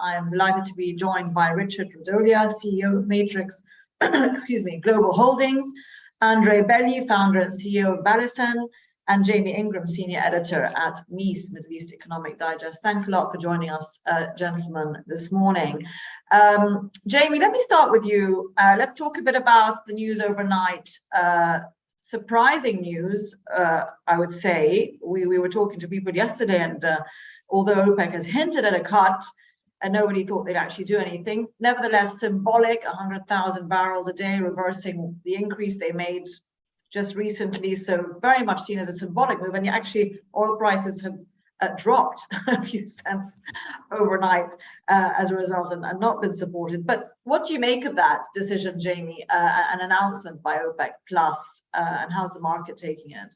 I am delighted to be joined by Richard Radolia, CEO of Matrix, Global Holdings, Andre Belli, founder and CEO of Ballyson, and Jamie Ingram, senior editor at MEES, Middle East Economic Digest. Thanks a lot for joining us, gentlemen, this morning. Jamie, let me start with you. Let's talk a bit about the news overnight. Surprising news, I would say. We were talking to people yesterday, and although OPEC has hinted at a cut, and nobody thought they'd actually do anything. Nevertheless, symbolic, 100,000 barrels a day, reversing the increase they made just recently. So very much seen as a symbolic move. And actually, oil prices have dropped a few cents overnight as a result, and not been supported. But what do you make of that decision, Jamie, an announcement by OPEC Plus, and how's the market taking it?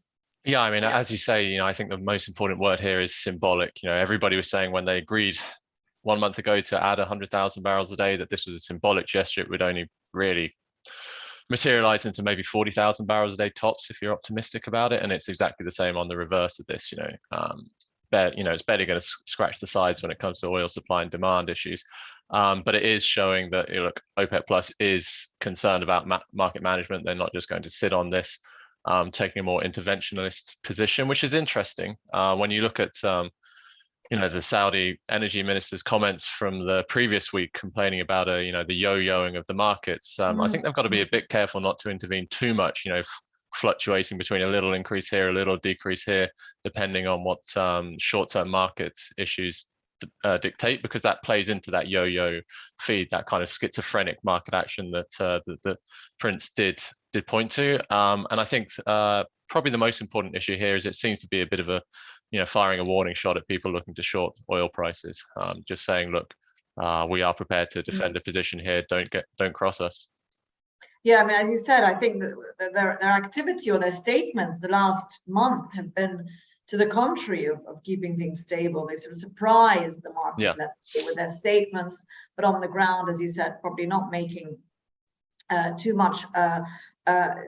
Yeah, I mean, as you say, I think the most important word here is symbolic. Everybody was saying when they agreed 1 month ago to add 100,000 barrels a day that this was a symbolic gesture. It would only really materialize into maybe 40,000 barrels a day tops if you're optimistic about it. And it's exactly the same on the reverse of this. It's barely going to scratch the sides when it comes to oil supply and demand issues. But it is showing that OPEC Plus is concerned about market management. They're not just going to sit on this, taking a more interventionist position, which is interesting. When you look at the Saudi energy minister's comments from the previous week complaining about the yo-yoing of the markets, I think they've got to be a bit careful not to intervene too much, fluctuating between a little increase here, a little decrease here, depending on what short-term market issues dictate, because that plays into that yo-yo feed, that kind of schizophrenic market action that the Prince did point to. And I think probably the most important issue here is it seems to be a bit of a firing a warning shot at people looking to short oil prices, just saying, look, we are prepared to defend a position here. Don't cross us. Yeah, I mean, as you said, I think that their activity or their statements the last month have been to the contrary of keeping things stable. They've sort of surprised the market, let's say, with their statements, but on the ground, as you said, probably not making too much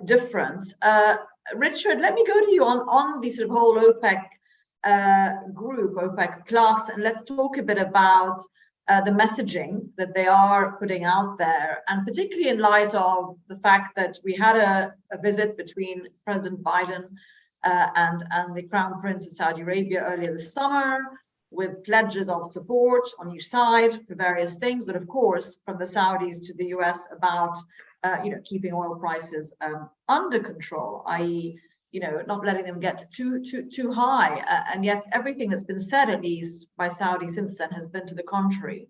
difference. Richard, let me go to you on the sort of whole OPEC group, OPEC Plus, and let's talk a bit about the messaging that they are putting out there, and particularly in light of the fact that we had a visit between President Biden and the Crown Prince of Saudi Arabia earlier this summer, with pledges of support on each side for various things, but of course from the Saudis to the US about keeping oil prices under control, i.e., not letting them get too high, and yet everything that's been said, at least by Saudi since then, has been to the contrary.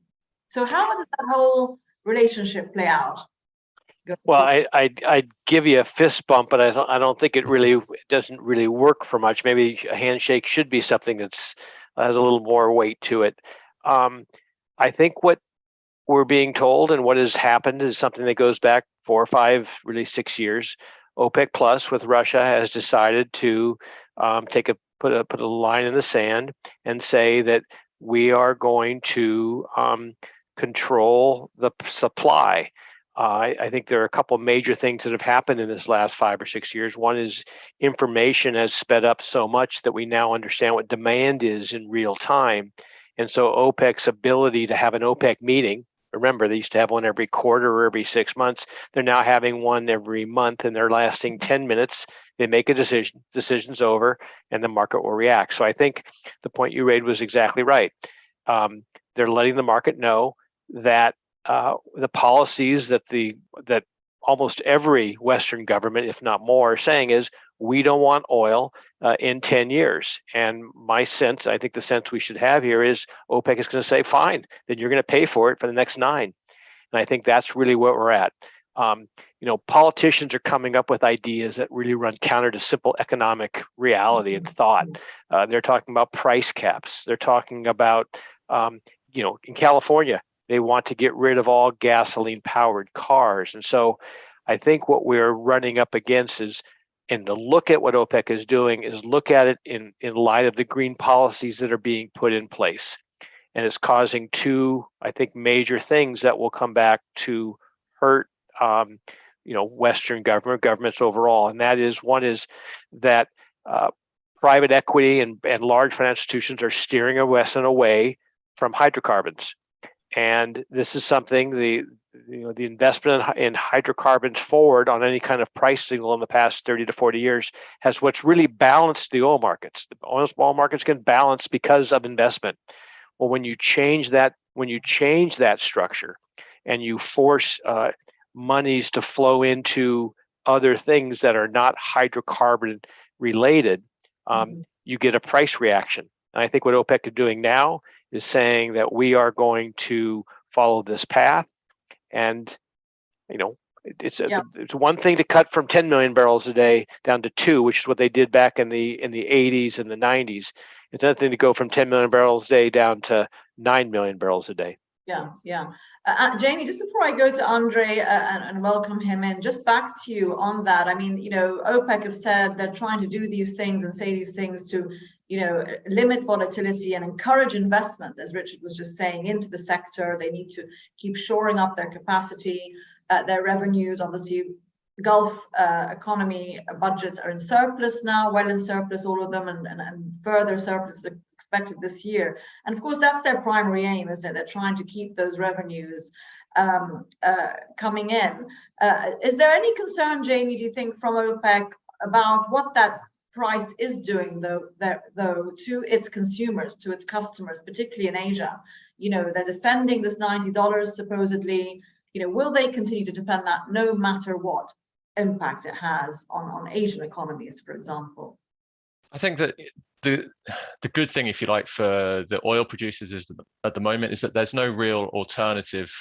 So how does that whole relationship play out? Well, I'd give you a fist bump, but I don't think it doesn't really work for much. Maybe a handshake should be something that's has a little more weight to it. I think what we're being told and what has happened is something that goes back 4 or 5, really 6 years. OPEC Plus with Russia has decided to put a line in the sand and say that we are going to control the supply. I think there are a couple of major things that have happened in this last 5 or 6 years. One is information has sped up so much that we now understand what demand is in real time. And so OPEC's ability to have an OPEC meeting, remember, they used to have one every quarter or every 6 months. They're now having one every month, and they're lasting 10 minutes. They make a decision, decision's over, and the market will react. So I think the point you made was exactly right. They're letting the market know that the policies that almost every Western government, if not more, are saying is, we don't want oil in 10 years. And my sense, I think the sense we should have here is OPEC is going to say, fine, then you're going to pay for it for the next 9. And I think that's really what we're at. Politicians are coming up with ideas that really run counter to simple economic reality and thought. They're talking about price caps. They're talking about, in California, they want to get rid of all gasoline-powered cars. And so I think what we're running up against is, and to look at what OPEC is doing, is look at it in light of the green policies that are being put in place. And it's causing 2, I think, major things that will come back to hurt Western governments overall. And that is, one is that private equity and large financial institutions are steering West and away from hydrocarbons. And this is something the investment in hydrocarbons forward on any kind of price signal in the past 30 to 40 years has what's really balanced the oil markets. The oil markets can balance because of investment. Well, when you change that structure and you force monies to flow into other things that are not hydrocarbon related, you get a price reaction. And I think what OPEC is doing now is saying that we are going to follow this path. And, it's one thing to cut from 10 million barrels a day down to 2, which is what they did back in the 80s and the 90s. It's another thing to go from 10 million barrels a day down to 9 million barrels a day. Yeah. Jamie, just before I go to Andre and welcome him in, just back to you on that. I mean, OPEC have said they're trying to do these things and say these things to, limit volatility and encourage investment, as Richard was just saying, into the sector. They need to keep shoring up their capacity, their revenues. Obviously, Gulf economy budgets are in surplus now, well in surplus, all of them, and further surplus is expected this year. And of course, that's their primary aim, isn't it? They're trying to keep those revenues coming in. Is there any concern, Jamie, do you think, from OPEC about what that price is doing, though, to its consumers, to its customers, particularly in Asia? They're defending this $90 supposedly. Will they continue to defend that no matter what impact it has on Asian economies, for example? I think that the good thing, if you like, for the oil producers is that at the moment is that there's no real alternative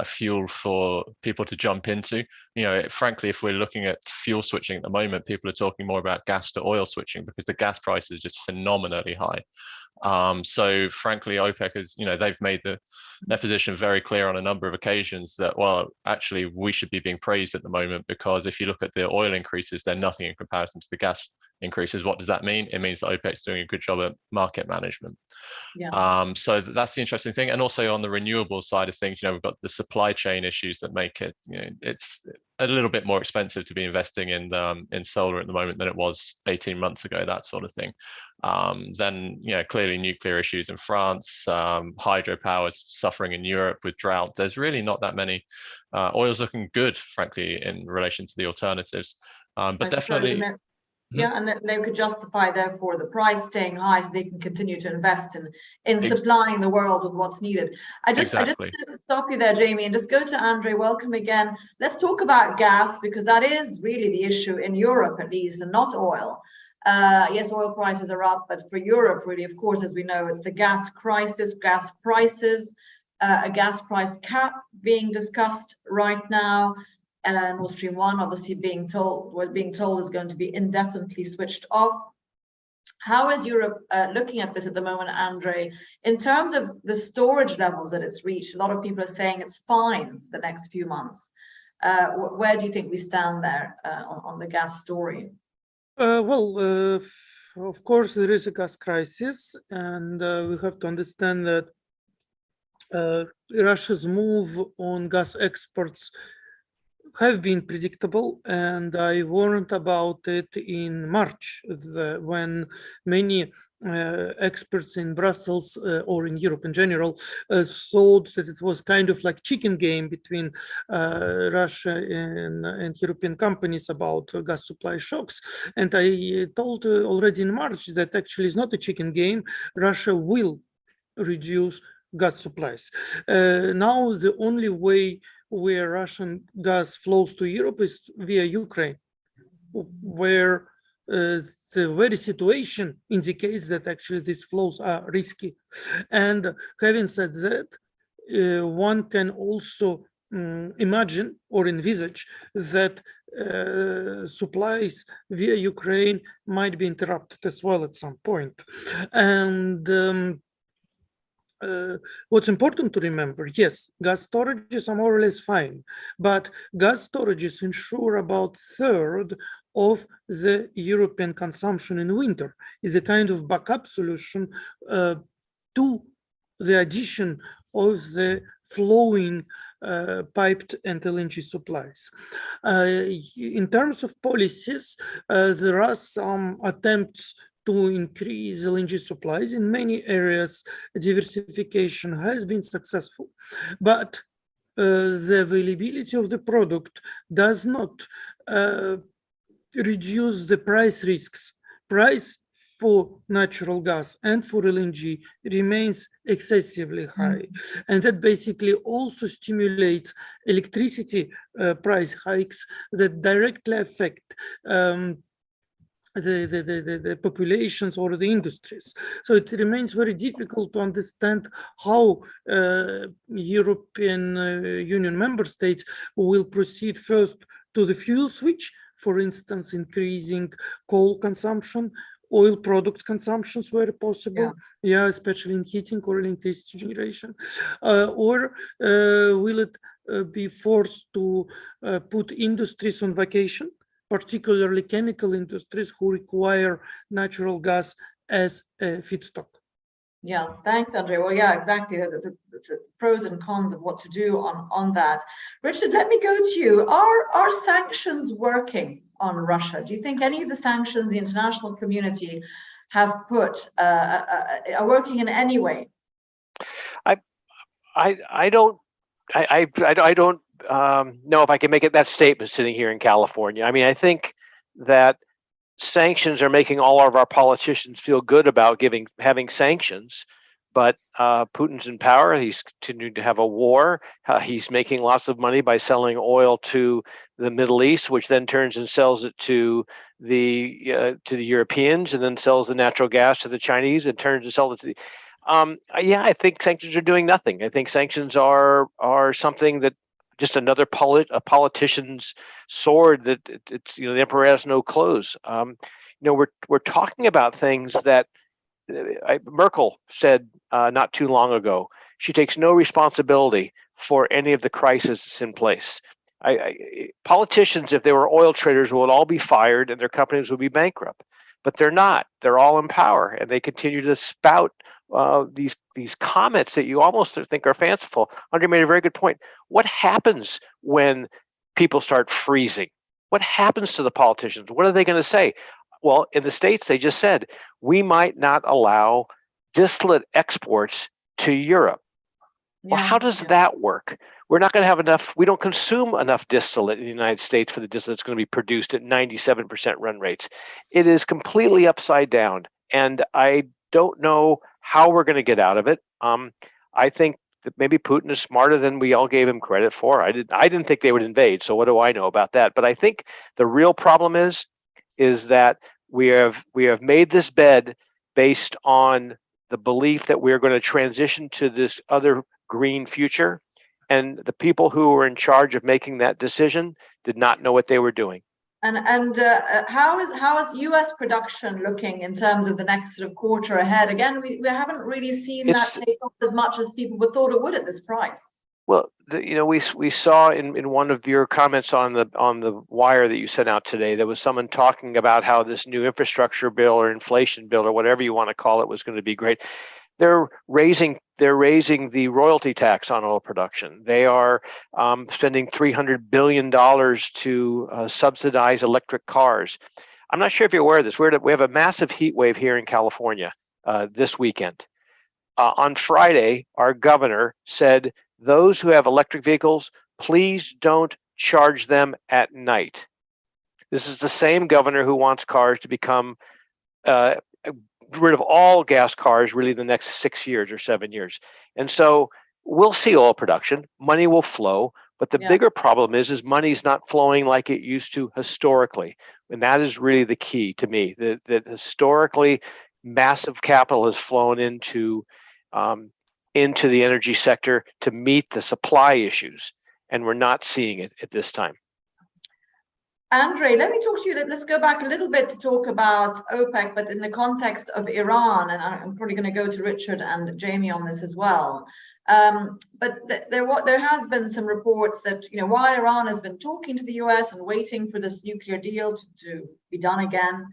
fuel for people to jump into. Frankly, if we're looking at fuel switching at the moment, people are talking more about gas to oil switching because the gas price is just phenomenally high. So frankly, OPEC is, they've made their position very clear on a number of occasions that, well, actually we should be being praised at the moment, because if you look at the oil increases, they're nothing in comparison to the gas increases. What does that mean? It means that OPEC's doing a good job at market management. So that's the interesting thing. And also on the renewable side of things, we've got the supply chain issues that make it, it's a little bit more expensive to be investing in solar at the moment than it was 18 months ago, that sort of thing. Then, clearly nuclear issues in France, hydropower is suffering in Europe with drought. There's really not that many. Oil's looking good, frankly, in relation to the alternatives. But definitely. Yeah, and then they could justify, therefore, the price staying high so they can continue to invest in supplying the world with what's needed. I just stop you there, Jamie, and just go to Andre. Welcome again. Let's talk about gas, because that is really the issue in Europe, at least, and not oil. Yes, oil prices are up, but for Europe, really, of course, as we know, it's the gas crisis, gas prices, a gas price cap being discussed right now. Nord Stream 1 obviously being told is going to be indefinitely switched off. How is Europe looking at this at the moment, Andre, in terms of the storage levels that it's reached? A lot of people are saying it's fine for the next few months. Where do you think we stand there on the gas story? Of course, there is a gas crisis, and we have to understand that Russia's move on gas exports have been predictable, and I warned about it in March when many experts in Brussels or in Europe in general thought that it was kind of like chicken game between Russia and European companies about gas supply shocks. And I told already in March that actually it's not a chicken game. Russia will reduce gas supplies. Now the only way where Russian gas flows to Europe is via Ukraine, where the very situation indicates that actually these flows are risky. And having said that, one can also imagine or envisage that supplies via Ukraine might be interrupted as well at some point. And what's important to remember, yes, gas storages are more or less fine, but gas storages ensure about a third of the European consumption in winter, is a kind of backup solution to the addition of the flowing piped and LNG supplies. In terms of policies, there are some attempts to increase LNG supplies. In many areas, diversification has been successful, but the availability of the product does not reduce the price risks. Price for natural gas and for LNG remains excessively high. And that basically also stimulates electricity price hikes that directly affect the populations or the industries. So it remains very difficult to understand how European Union member states will proceed first to the fuel switch, for instance, increasing coal consumption, oil products consumptions where possible, especially in heating or electricity generation, or will it be forced to put industries on vacation, particularly chemical industries who require natural gas as a feedstock? Yeah, thanks, Andrei. Well, yeah, exactly. The pros and cons of what to do on that. Richard, let me go to you. Are sanctions working on Russia? Do you think any of the sanctions the international community have put are working in any way? I don't know if I can make it that statement sitting here in California. I mean, I think that sanctions are making all of our politicians feel good about having sanctions, but Putin's in power. He's continued to have a war. He's making lots of money by selling oil to the Middle East, which then turns and sells it to the Europeans, and then sells the natural gas to the Chinese, and turns and sells it to the I think sanctions are doing nothing. I think sanctions are something that just another politician's sword that it's the emperor has no clothes. We're talking about things that Merkel said not too long ago. She takes no responsibility for any of the crisis that's in place. Politicians, if they were oil traders, would all be fired and their companies would be bankrupt. But they're not. They're all in power, and they continue to spout these comments that you almost think are fanciful. Andrei made a very good point. What happens when people start freezing? What happens to the politicians? What are they going to say? Well, in the States, they just said, we might not allow distillate exports to Europe. Well, how does that work? We're not going to have enough, we don't consume enough distillate in the United States for the distillate that's going to be produced at 97% run rates. It is completely upside down, and I don't know how we're going to get out of it. I think that maybe Putin is smarter than we all gave him credit for. I didn't think they would invade, so what do I know about that? But I think the real problem is that we have made this bed based on the belief that we're going to transition to this other green future, and the people who were in charge of making that decision did not know what they were doing. And how is U.S. production looking in terms of the next sort of quarter ahead? Again, we haven't really seen that take off as much as people would thought it would at this price. Well, we saw in one of your comments on the wire that you sent out today, there was someone talking about how this new infrastructure bill or inflation bill or whatever you want to call it was going to be great. They're raising the royalty tax on oil production. They are spending $300 billion to subsidize electric cars. I'm not sure if you're aware of this. We have a massive heat wave here in California this weekend. On Friday, our governor said, those who have electric vehicles, please don't charge them at night. This is the same governor who wants cars to become rid of all gas cars really in the next 6 years or 7 years. And so we'll see oil production, money will flow, but the bigger problem is money's not flowing like it used to historically. And that is really the key to me, that historically massive capital has flown into the energy sector to meet the supply issues, and we're not seeing it at this time. Andrei, let me talk to you. Let's go back a little bit to talk about OPEC, but in the context of Iran, and I'm probably going to go to Richard and Jamie on this as well. But there has been some reports that, while Iran has been talking to the US and waiting for this nuclear deal to be done again,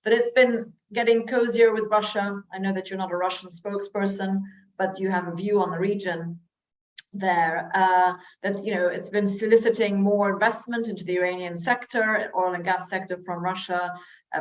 that it's been getting cozier with Russia. I know that you're not a Russian spokesperson, but you have a view on the region. there, that it's been soliciting more investment into the Iranian sector, oil and gas sector from Russia,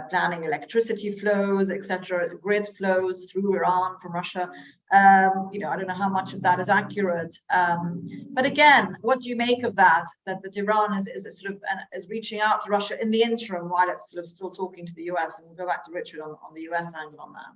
planning electricity flows, etc., grid flows through Iran from Russia. I don't know how much of that is accurate, but again, what do you make of that Iran is reaching out to Russia in the interim while it's sort of still talking to the US? And we'll go back to Richard on the US angle on that.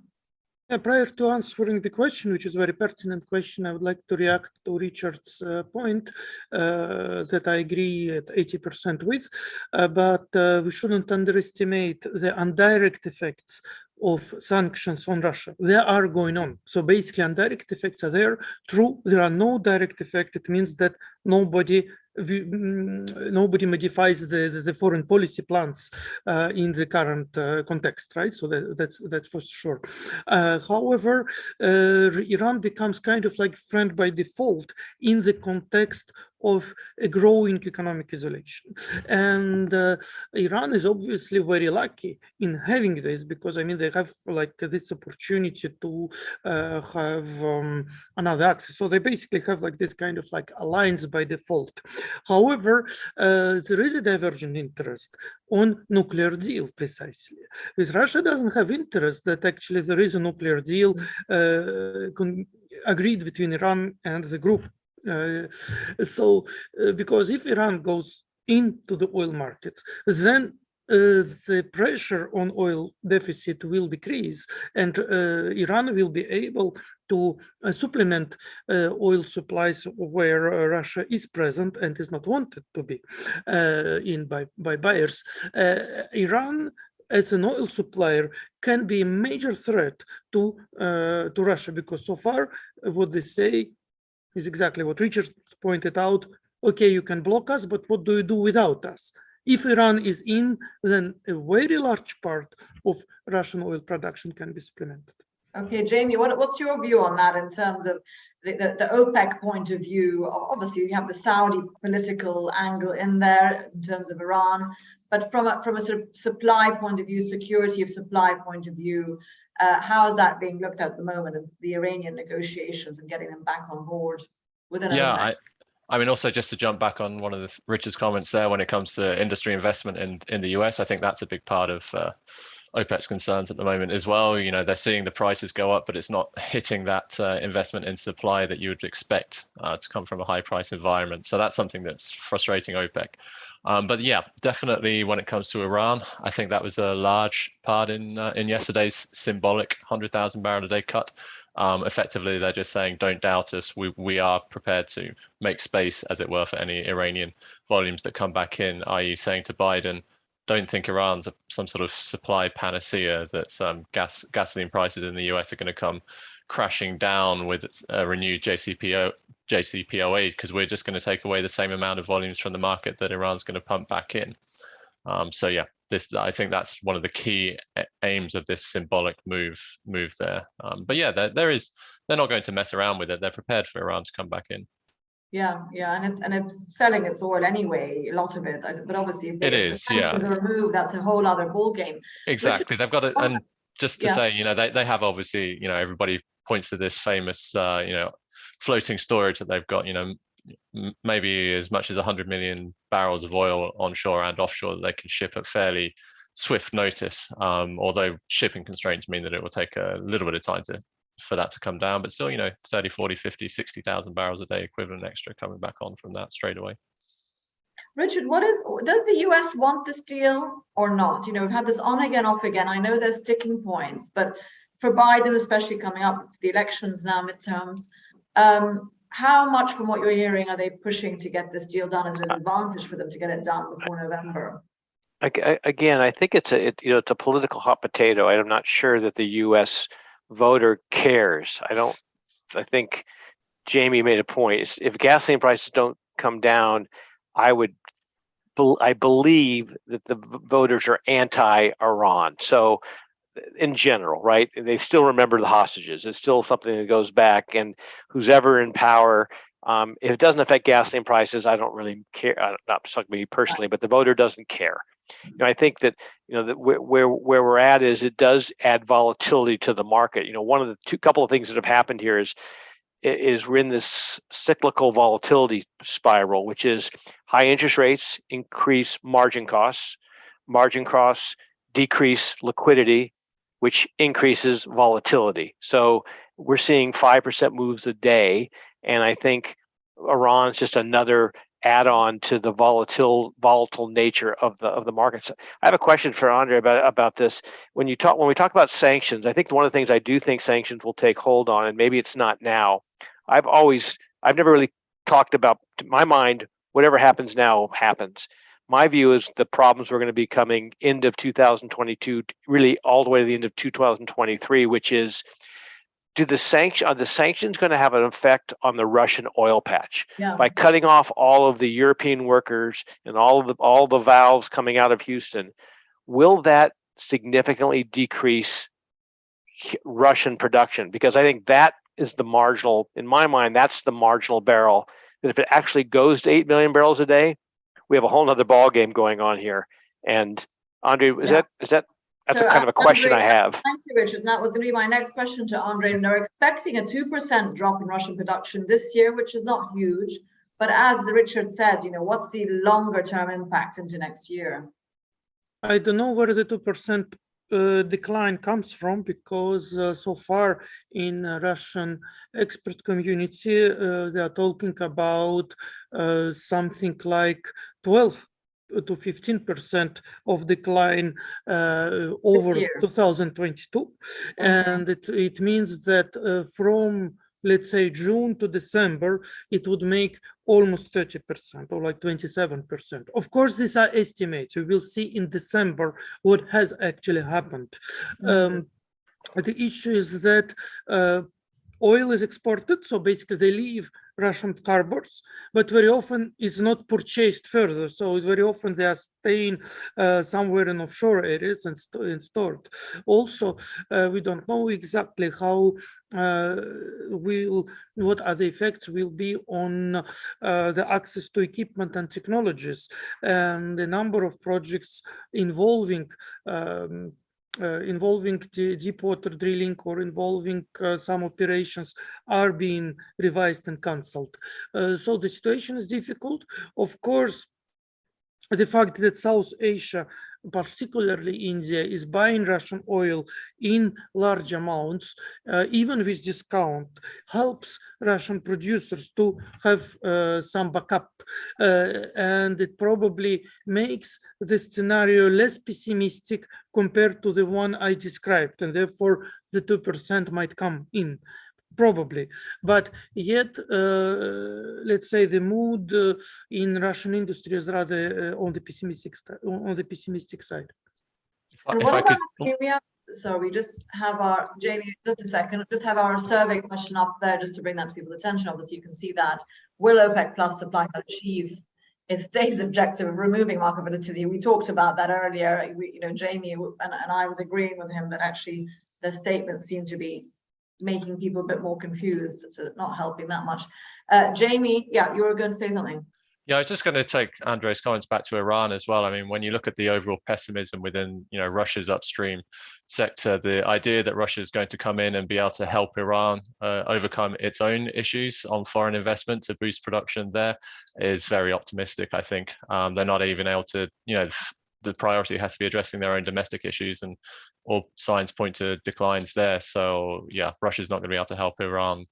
Prior to answering the question, which is a very pertinent question, I would like to react to Richard's point that I agree at 80% with, but we shouldn't underestimate the indirect effects of sanctions on Russia. They are going on. So basically, indirect effects are there. True, there are no direct effects. It means that nobody modifies the foreign policy plans in the current context, right? So that's for sure. However, Iran becomes kind of like friend by default in the context of a growing economic isolation. And Iran is obviously very lucky in having this, because I mean, they have like this opportunity to have another access. So they basically have like this kind of like alliance by default. However, there is a divergent interest on nuclear deal precisely. Because Russia doesn't have interest that actually there is a nuclear deal agreed between Iran and the group. Because if Iran goes into the oil markets, then the pressure on oil deficit will decrease, and Iran will be able to supplement oil supplies where Russia is present and is not wanted to be by buyers. Iran, as an oil supplier, can be a major threat to Russia, because so far what they say is exactly what Richard pointed out. Okay, you can block us, but what do you do without us? If Iran is in, then a very large part of Russian oil production can be supplemented. Okay, Jamie, what's your view on that in terms of the OPEC point of view? Obviously, you have the Saudi political angle in there in terms of Iran, but from a sort of supply point of view, security of supply point of view, how is that being looked at the moment in the Iranian negotiations and getting them back on board within OPEC? I mean, also just to jump back on one of Richard's comments there, when it comes to industry investment in the US, I think that's a big part of OPEC's concerns at the moment as well. They're seeing the prices go up, but it's not hitting that investment in supply that you would expect to come from a high price environment. So that's something that's frustrating OPEC. But yeah, definitely when it comes to Iran, I think that was a large part in yesterday's symbolic 100,000 barrel a day cut. Effectively, they're just saying, don't doubt us. We are prepared to make space, as it were, for any Iranian volumes that come back in, i.e. saying to Biden, don't think Iran's some sort of supply panacea, that gasoline prices in the US are going to come crashing down with a renewed JCPOA, because we're just going to take away the same amount of volumes from the market that Iran's going to pump back in. So yeah, I think that's one of the key aims of this symbolic move there. But yeah, they're not going to mess around with it. They're prepared for Iran to come back in. Yeah, and it's selling its oil anyway, a lot of it. But obviously, if the sanctions are removed, that's a whole other ball game. Exactly, they've got it. And just to say, they have obviously, everybody points to this famous, floating storage that they've got. Maybe as much as 100 million barrels of oil onshore and offshore that they can ship at fairly swift notice. Although shipping constraints mean that it will take a little bit of time for that to come down, but still, 30, 40, 50, 60,000 barrels a day equivalent extra coming back on from that straight away. Richard, does the US want this deal or not? We've had this on again, off again. I know there's sticking points, but for Biden, especially coming up to the elections now, midterms, how much from what you're hearing are they pushing to get this deal done? Is it an advantage for them to get it done before November? Again, I think it's a political hot potato. I'm not sure that the US voter cares. I think Jamie made a point. If gasoline prices don't come down, I believe that the voters are anti-Iran. So in general, right? They still remember the hostages. It's still something that goes back, and who's ever in power, if it doesn't affect gasoline prices, I don't really care. Not talking me personally, but the voter doesn't care. I think that where we're at is it does add volatility to the market. One of the couple of things that have happened here is is we're in this cyclical volatility spiral, which is high interest rates increase margin costs decrease liquidity, which increases volatility. So we're seeing 5% moves a day, and I think Iran's just another add-on to the volatile nature of the markets. I have a question for Andre about this. When we talk about sanctions, I think one of the things I do think sanctions will take hold on, and maybe it's not now. I've never really talked about, to my mind, whatever happens now happens. My view is the problems were going to be coming end of 2022, really all the way to the end of 2023, which is, are the sanctions going to have an effect on the Russian oil patch? Yeah. By cutting off all of the European workers and all the valves coming out of Houston, will that significantly decrease Russian production? Because I think that is the marginal, in my mind, that's the marginal barrel, that if it actually goes to 8 million barrels a day, we have a whole nother ball game going on here. And Andre, that's So, a kind of a question Andre, I have. Thank you, Richard. And that was going to be my next question to Andre. And they're expecting a 2% drop in Russian production this year, which is not huge. But as Richard said, what's the longer term impact into next year? I don't know where the 2% decline comes from, because so far in Russian expert community, they are talking about something like 12 to 15% of decline over 2022. And it means that from, let's say, June to December, it would make almost 30% or like 27%. Of course, these are estimates. We will see in December what has actually happened. The issue is that oil is exported, so basically they leave Russian harbors, but very often is not purchased further. So very often they are staying somewhere in offshore areas and stored. Also, we don't know exactly how what are the effects will be on the access to equipment and technologies, and the number of projects involving deep water drilling or involving some operations are being revised and cancelled. So the situation is difficult. Of course, the fact that South Asia, particularly India, is buying Russian oil in large amounts, even with discount, helps Russian producers to have some backup. And it probably makes the scenario less pessimistic compared to the one I described. And therefore, the 2% might come in. Probably, but yet, let's say the mood in Russian industry is rather on the pessimistic side. And what about, we just have our, Jamie, just a second, just have our survey question up there just to bring that to people's attention. Obviously, you can see that. Will OPEC plus supply achieve its stated objective of removing market volatility? We talked about that earlier. Jamie and I was agreeing with him that actually the statement seemed to be making people a bit more confused, so not helping that much. Jamie, yeah, you were going to say something. Yeah, I was just going to take Andrei's comments back to Iran as well. I mean, when you look at the overall pessimism within, Russia's upstream sector, the idea that Russia is going to come in and be able to help Iran overcome its own issues on foreign investment to boost production there is very optimistic, I think. They're not even able to, the priority has to be addressing their own domestic issues, and all signs point to declines there. So yeah, Russia's not going to be able to help Iran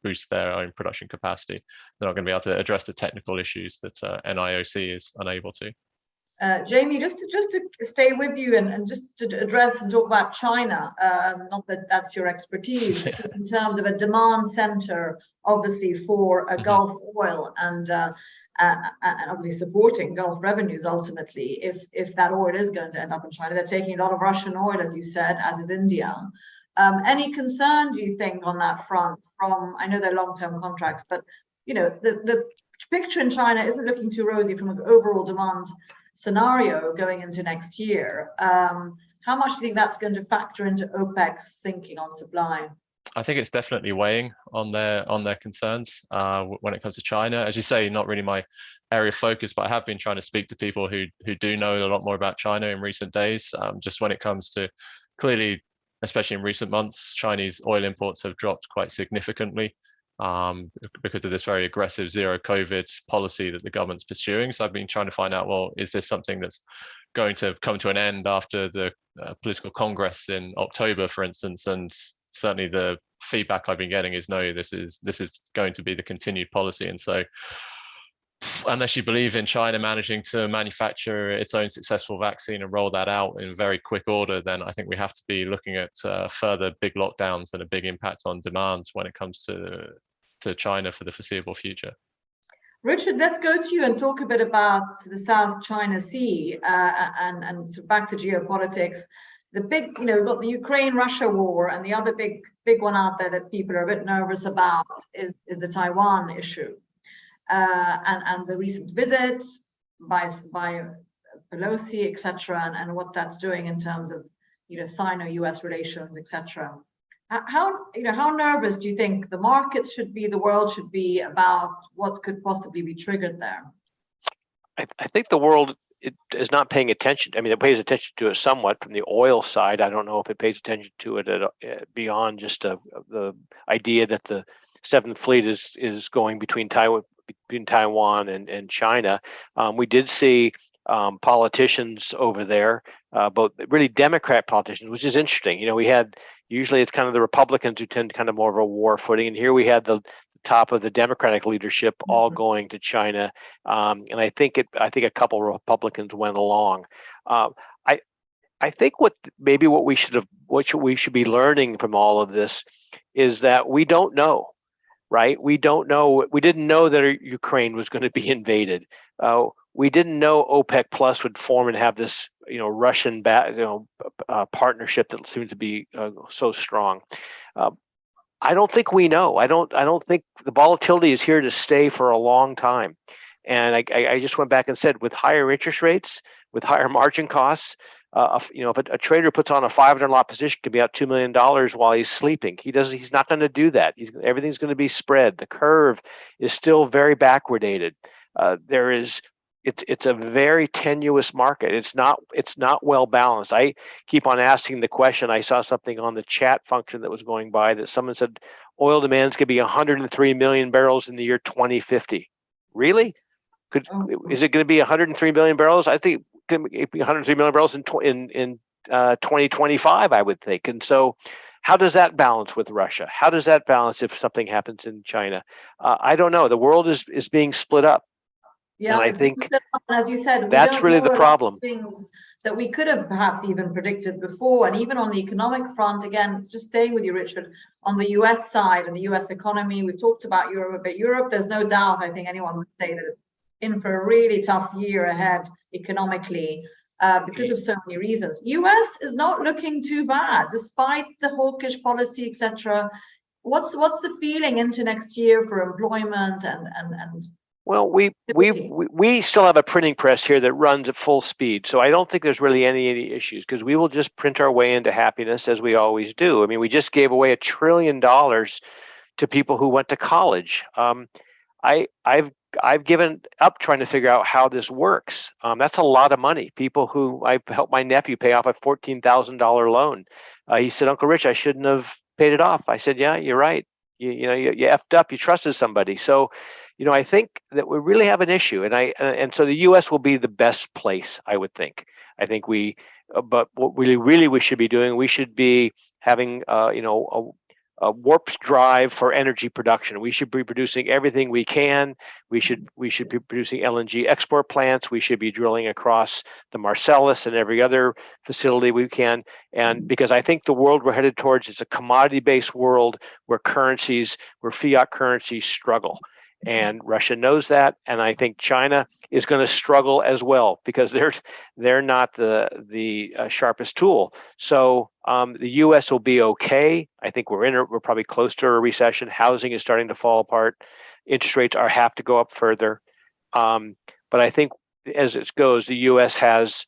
boost their own production capacity. They're not going to be able to address the technical issues that NIOC is unable to. Jamie, just to stay with you and just to address and talk about China, not that that's your expertise, but just in terms of a demand center, obviously for Gulf oil and obviously supporting Gulf revenues ultimately, if that oil is going to end up in China. They're taking a lot of Russian oil, as you said, as is India. Any concern, do you think, on that front from, I know they're long-term contracts, but the picture in China isn't looking too rosy from an overall demand scenario going into next year. How much do you think that's going to factor into OPEC's thinking on supply? I think it's definitely weighing on their concerns when it comes to China. As you say, not really my area of focus, but I have been trying to speak to people who do know a lot more about China in recent days. Just when it comes to, clearly, especially in recent months, Chinese oil imports have dropped quite significantly. because of this very aggressive zero COVID policy that the government's pursuing. So I've been trying to find out, well, is this something that's going to come to an end after the political congress in October, for instance? And certainly the feedback I've been getting is no, this is going to be the continued policy. And so unless you believe in China managing to manufacture its own successful vaccine and roll that out in very quick order, then I think we have to be looking at further big lockdowns and a big impact on demand when it comes to China for the foreseeable future. Richard, let's go to you and talk a bit about the South China Sea and so back to geopolitics. The big, we've got the Ukraine-Russia war, and the other big one out there that people are a bit nervous about is the Taiwan issue. And the recent visit by Pelosi, etc., and what that's doing in terms of Sino-US relations, etc. How nervous do you think the markets should be, the world should be about what could possibly be triggered there? I think the world is not paying attention. I mean, it pays attention to it somewhat from the oil side. I don't know if it pays attention to it beyond just the idea that the Seventh Fleet is going between Taiwan and China. We did see politicians over there, both really Democrat politicians, which is interesting. Usually it's kind of the Republicans who tend kind of more of a war footing, and here we had the top of the Democratic leadership all going to China, and I think a couple of Republicans went along. I think what we should be learning from all of this is that we don't know. Right? We don't know. We didn't know that Ukraine was going to be invaded. We didn't know OPEC Plus would form and have this, Russian partnership that seems to be so strong. I don't think we know. I don't think the volatility is here to stay for a long time. And I just went back and said, with higher interest rates, with higher margin costs, if a trader puts on a 500 lot position, could be out $2 million while he's sleeping. He's not going to do that. Everything's going to be spread. The curve is still very backwardated. It's a very tenuous market. It's not well balanced. I keep on asking the question. I saw something on the chat function that was going by that someone said oil demands could be 103 million barrels in the year 2050. Really? Is it going to be 103 million barrels? I think it could be 103 million barrels in 2025, I would think. And so how does that balance with Russia? How does that balance if something happens in China? I don't know. The world is being split up. Yeah, and I think, as you said, that's really the problem. Things that we could have perhaps even predicted before, and even on the economic front, again, just staying with you, Richard, on the US side and the US economy, we've talked about Europe a bit. Europe, there's no doubt, I think anyone would say that it's in for a really tough year ahead economically because of so many reasons. US is not looking too bad, despite the hawkish policy, etc. What's the feeling into next year for employment and well, we still have a printing press here that runs at full speed, so I don't think there's really any issues, because we will just print our way into happiness as we always do. I mean, we just gave away $1 trillion to people who went to college. I've given up trying to figure out how this works. That's a lot of money. People who I helped my nephew pay off a $14,000 loan. He said, "Uncle Rich, I shouldn't have paid it off." I said, "Yeah, you're right. You effed up. You trusted somebody." So, I think that we really have an issue, and so the U.S. will be the best place, I would think. I think but what really we should be doing, we should be having a warp drive for energy production. We should be producing everything we can. We should be producing LNG export plants. We should be drilling across the Marcellus and every other facility we can. And because I think the world we're headed towards is a commodity-based world where fiat currencies struggle. And Russia knows that, and I think China is going to struggle as well, because they're not the sharpest tool. So the U.S. will be okay. I think we're probably close to a recession. Housing is starting to fall apart. Interest rates have to go up further. But I think as it goes, the U.S. has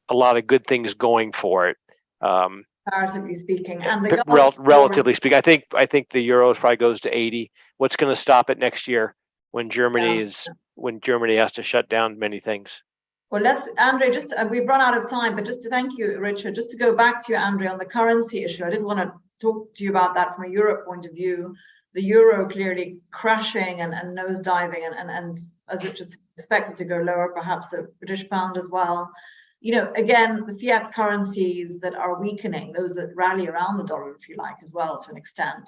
a lot of good things going for it. Comparatively speaking, and relatively speaking, I think the euro probably goes to 80. What's going to stop it next year when Germany has to shut down many things? Well, Andre, we've run out of time, but just to thank you, Richard, just to go back to you, Andre, on the currency issue. I did want to talk to you about that from a Europe point of view. the euro clearly crashing and nosediving, and as Richard expected to go lower, perhaps the British pound as well. You know, again, the fiat currencies that are weakening, those that rally around the dollar, if you like, as well, to an extent,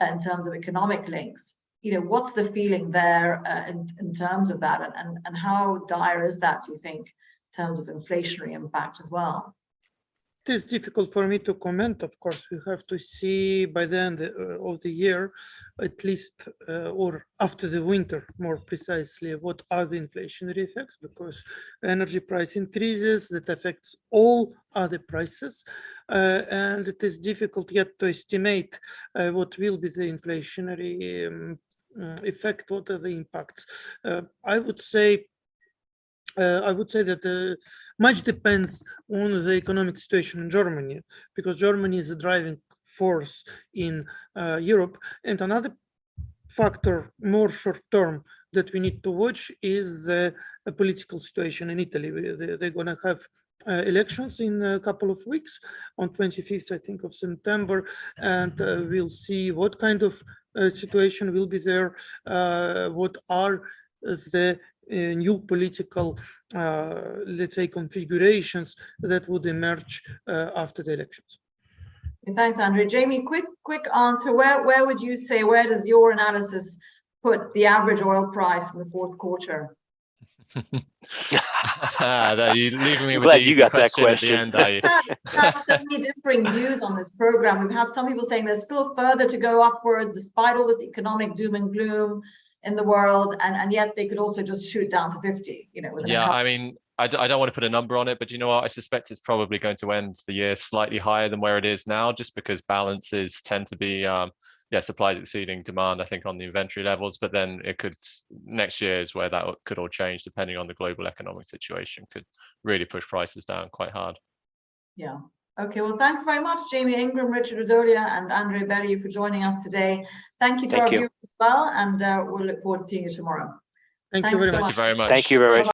in terms of economic links. You know, what's the feeling there in terms of that, and how dire is that, do you think, in terms of inflationary impact as well? It is difficult for me to comment. Of course, we have to see by the end of the year, at least, or after the winter, more precisely, what are the inflationary effects, because energy price increases, that affects all other prices. And it is difficult yet to estimate what will be the inflationary effect, what are the impacts. I would say that much depends on the economic situation in Germany, because Germany is a driving force in Europe. And another factor, more short term, that we need to watch is the political situation in Italy. They're going to have elections in a couple of weeks, on 25th, I think, of September, and we'll see what kind of situation will be there, what are the new political, let's say, configurations that would emerge after the elections. Thanks, Andrew. Jamie, quick answer. Where would you say, where does your analysis put the average oil price in the fourth quarter? You're leaving me with the easy question at the end, are you? We've had so many differing views on this program. We've had some people saying there's still further to go upwards despite all this economic doom and gloom in the world, and yet they could also just shoot down to 50, you know. Yeah, I mean, I don't want to put a number on it, but you know what? I suspect it's probably going to end the year slightly higher than where it is now, just because balances tend to be, supply exceeding demand, I think, on the inventory levels. But then it could, next year is where that could all change, depending on the global economic situation, could really push prices down quite hard. Yeah. Okay, well, thanks very much, Jamie Ingram, Richard Radolia, and Andrei Belliu for joining us today. Thank you to our viewers as well, and we'll look forward to seeing you tomorrow. Thank you very much. Thank you very much. Thank you very much.